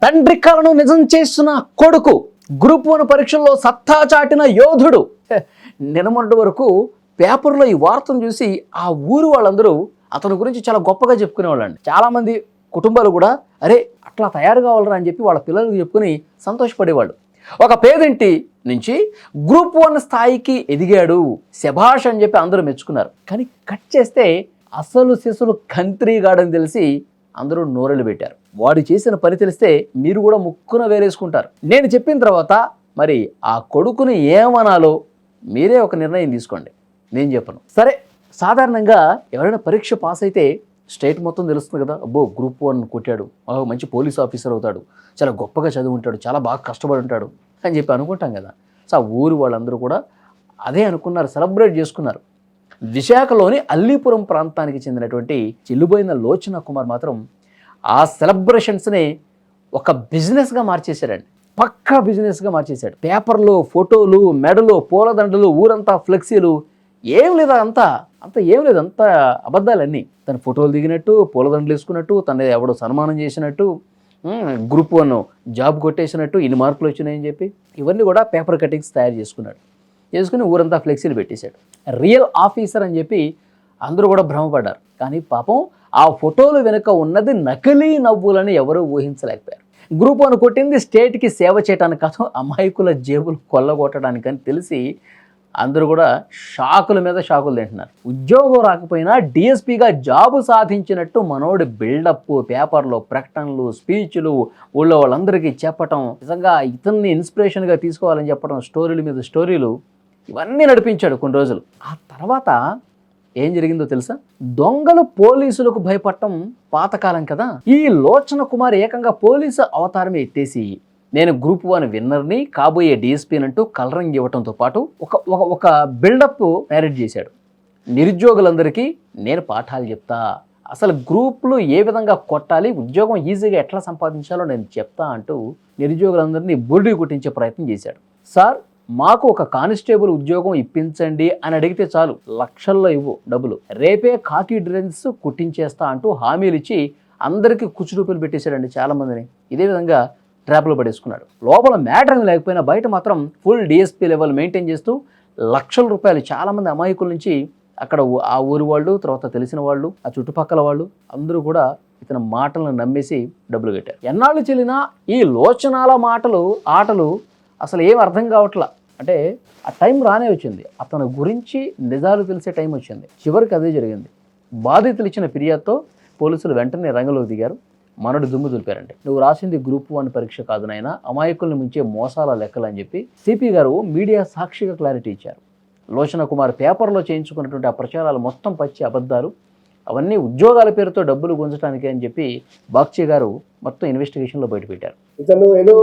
తండ్రి కలను నిజం చేస్తున్న కొడుకు, గ్రూప్ 1 పరీక్షల్లో సత్తా చాటిన యోధుడు. నిన్నమొన్నటి వరకు పేపర్లో ఈ వార్తను చూసి ఆ ఊరు వాళ్ళందరూ అతని గురించి చాలా గొప్పగా చెప్పుకునేవాళ్ళండి. చాలామంది కుటుంబాలు కూడా అరే అట్లా తయారు కావాలరా అని చెప్పి వాళ్ళ పిల్లలకు చెప్పుకుని సంతోషపడేవాళ్ళు. ఒక పేదింటి నుంచి గ్రూప్ 1 స్థాయికి ఎదిగాడు, శభాష్ అని చెప్పి అందరూ మెచ్చుకున్నారు. కానీ కట్ చేస్తే అసలు శిశులు కంత్రీగాడని తెలిసి అందరూ నోరెలు పెట్టారు. వాడు చేసిన పని తెలిస్తే మీరు కూడా ముక్కున వేరేసుకుంటారు. నేను చెప్పిన తర్వాత మరి ఆ కొడుకుని ఏమనాలో మీరే ఒక నిర్ణయం తీసుకోండి, నేను చెప్పను. సరే, సాధారణంగా ఎవరైనా పరీక్ష పాస్ అయితే స్టేట్ మొత్తం తెలుస్తుంది కదా, అబ్బో గ్రూప్ 1 కొట్టాడు, మంచి పోలీస్ ఆఫీసర్ అవుతాడు, చాలా గొప్పగా చదివి ఉంటాడు, చాలా బాగా కష్టపడి ఉంటాడు అని చెప్పి అనుకుంటాం కదా. సో ఆ ఊరు వాళ్ళందరూ కూడా అదే అనుకున్నారు, సెలబ్రేట్ చేసుకున్నారు. విశాఖలోని అల్లీపురం ప్రాంతానికి చెందినటువంటి చెల్లుబోయిన లోచన కుమార్ మాత్రం ఆ సెలబ్రేషన్స్ని ఒక బిజినెస్గా మార్చేశాడండి. పక్కా బిజినెస్గా మార్చేశాడు. పేపర్లు, ఫోటోలు, మెడలు, పూలదండలు, ఊరంతా ఫ్లెక్సీలు, ఏం లేదు, అంతా ఏం లేదు, అంతా అబద్ధాలన్నీ. తన ఫోటోలు దిగినట్టు, పూలదండలు వేసుకున్నట్టు, తన ఎవడో సన్మానం చేసినట్టు, గ్రూప్ 1 జాబ్ కొట్టేసినట్టు, ఇన్ని మార్కులు వచ్చినాయని చెప్పి ఇవన్నీ కూడా పేపర్ కటింగ్స్ తయారు చేసుకుని ఊరంతా ఫ్లెక్సీలు పెట్టేశాడు. రియల్ ఆఫీసర్ అని చెప్పి అందరూ కూడా భ్రమపడ్డారు. కానీ పాపం ఆ ఫోటోలు వెనుక ఉన్నది నకిలీ నవ్వులని ఎవరూ ఊహించలేకపోయారు. గ్రూప్ 1 కొట్టింది స్టేట్కి సేవ చేయడానికి కాదు, అమాయకుల జేబులు కొల్లగొట్టడానికని తెలిసి అందరూ కూడా షాకుల మీద షాకులు తింటున్నారు. ఉద్యోగం రాకపోయినా డిఎస్పీగా జాబు సాధించినట్టు మనోడి బిల్డప్, పేపర్లో ప్రకటనలు, స్పీచ్లు, ఊళ్ళో వాళ్ళందరికీ చెప్పటం, నిజంగా ఇతన్ని ఇన్స్పిరేషన్గా తీసుకోవాలని చెప్పడం, స్టోరీల మీద స్టోరీలు, ఇవన్నీ నడిపించాడు కొన్ని రోజులు. ఆ తర్వాత ఏం జరిగిందో తెలుసా? దొంగలు పోలీసులకు భయపడటం పాతకాలం కదా. ఈ లోచన కుమార్ ఏకంగా పోలీసు అవతారమే ఎత్తేసి నేను గ్రూప్ 1 విన్నర్ని, కాబోయే డిఎస్పీని అంటూ కలరింగ్ ఇవ్వడంతో పాటు ఒక బిల్డప్ మ్యారేజ్ చేశాడు. నిరుద్యోగులందరికీ నేను పాఠాలు చెప్తా, అసలు గ్రూప్లు ఏ విధంగా కొట్టాలి, ఉద్యోగం ఈజీగా ఎట్లా సంపాదించాలో నేను చెప్తా అంటూ నిరుద్యోగులందరినీ బుర్డి కొట్టించే ప్రయత్నం చేశాడు. సార్, మాకు ఒక కానిస్టేబుల్ ఉద్యోగం ఇప్పించండి అని అడిగితే చాలు, లక్షల్లో ఇవ్వు డబ్బులు, రేపే కాకి డ్రెస్ కుట్టించేస్తా అంటూ హామీలు ఇచ్చి అందరికీ కుచ్చురూపులు పెట్టేశాడండి చాలామందిని. ఇదే విధంగా ట్రాప్లో పడేసుకున్నాడు. లోపల మ్యాటర్ లేకపోయినా బయట మాత్రం ఫుల్ డిఎస్పీ లెవెల్ మెయింటైన్ చేస్తూ లక్షల రూపాయలు చాలామంది అమాయకుల నుంచి అక్కడ ఆ ఊరి వాళ్ళు, తర్వాత తెలిసిన వాళ్ళు, ఆ చుట్టుపక్కల వాళ్ళు అందరూ కూడా ఇతని మాటలను నమ్మేసి డబ్బులు కట్టారు. ఎన్నాళ్ళు చెల్లినా ఈ లోచనాల ఆటలు అసలు ఏం అర్థం కావట్లా. అంటే ఆ టైం రానే వచ్చింది, అతని గురించి నిజాలు తెలిసే టైం వచ్చింది. చివరికి అదే జరిగింది. బాధితులు ఇచ్చిన ఫిర్యాదుతో పోలీసులు వెంటనే రంగంలోకి దిగారు. మనోడి దుమ్ము దులిపారంటే, నువ్వు రాసింది గ్రూప్ 1 పరీక్ష కాదు నాయనా, అమాయకుల్ని ముంచే మోసాల లెక్కలు అని చెప్పి సిపి గారు మీడియా సాక్షిగా క్లారిటీ ఇచ్చారు. లోచన కుమార్ పేపర్లో చేయించుకున్నటువంటి ఆ ప్రచారాలు మొత్తం పచ్చి అబద్ధాలు, అవన్నీ ఉద్యోగాల పేరుతో డబ్బులు గుంజటానికి అని చెప్పి బాగ్చి గారు మొత్తం ఇన్వెస్టిగేషన్లో బయటపెట్టారు. ఇతను ఏదో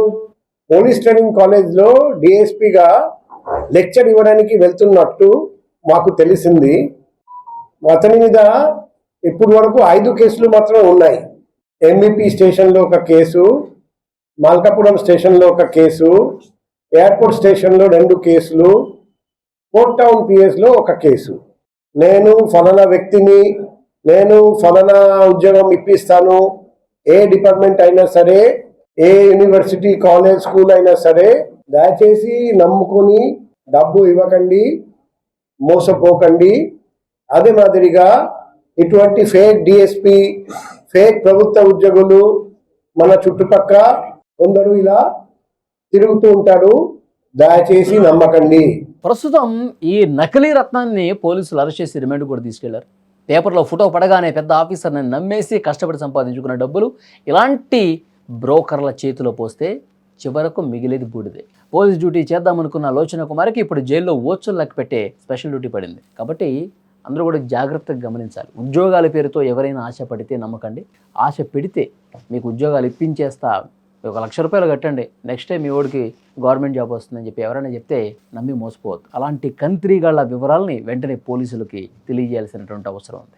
పోలీస్ ట్రైనింగ్ కాలేజ్లో డిఎస్పీగా లెక్చర్ ఇవ్వడానికి వెళ్తున్నట్టు మాకు తెలిసింది. అతని మీద ఇప్పటి వరకు 5 కేసులు మాత్రం ఉన్నాయి. ఎంబీపీ స్టేషన్లో ఒక కేసు, మల్కాపురం స్టేషన్లో ఒక కేసు, ఎయిర్పోర్ట్ స్టేషన్లో 2 కేసులు, పోర్ట్ టౌన్ పిఎస్లో ఒక కేసు. నేను ఫలానా వ్యక్తిని, నేను ఫలానా ఉద్యోగం ఇప్పిస్తాను, ఏ డిపార్ట్మెంట్ అయినా సరే, ఏ యూనివర్సిటీ, కాలేజ్, స్కూల్ అయినా సరే, దయచేసి నమ్ముకొని డబ్బు ఇవ్వకండి, మోసపోకండి. అదే మాదిరిగా ఇటువంటి ఫేక్ డిఎస్పీ, ఫేక్ ప్రభుత్వ ఉద్యోగులు మన చుట్టుపక్కల కొందరు ఇలా తిరుగుతూ ఉంటారు, దయచేసి నమ్మకండి. ప్రస్తుతం ఈ నకిలీ రత్నాన్ని పోలీసులు అరెస్ట్ చేసి రిమాండ్ కూడా తీసుకెళ్లారు. పేపర్లో ఫోటో పడగానే పెద్ద ఆఫీసర్ని నమ్మేసి కష్టపడి సంపాదించుకున్న డబ్బులు ఇలాంటి బ్రోకర్ల చేతిలో పోస్తే చివరకు మిగిలేది బూడిదే. పోలీస్ డ్యూటీ చేద్దామనుకున్న లోచన కుమార్కి ఇప్పుడు జైల్లో ఓచులు లెక్క పెట్టే స్పెషల్ డ్యూటీ పడింది. కాబట్టి అందరూ కూడా జాగ్రత్తగా గమనించాలి. ఉద్యోగాల పేరుతో ఎవరైనా ఆశ పడితే నమ్మకండి. ఆశ పెడితే మీకు ఉద్యోగాలు ఇప్పించేస్తా, 1,00,000 రూపాయలు కట్టండి, నెక్స్ట్ టైం మీ ఓడికి గవర్నమెంట్ జాబ్ వస్తుందని చెప్పి ఎవరైనా చెప్తే నమ్మి మోసపోవద్దు. అలాంటి కంత్రీగాళ్ల వివరాలని వెంటనే పోలీసులకి తెలియజేయాల్సినటువంటి అవసరం ఉంది.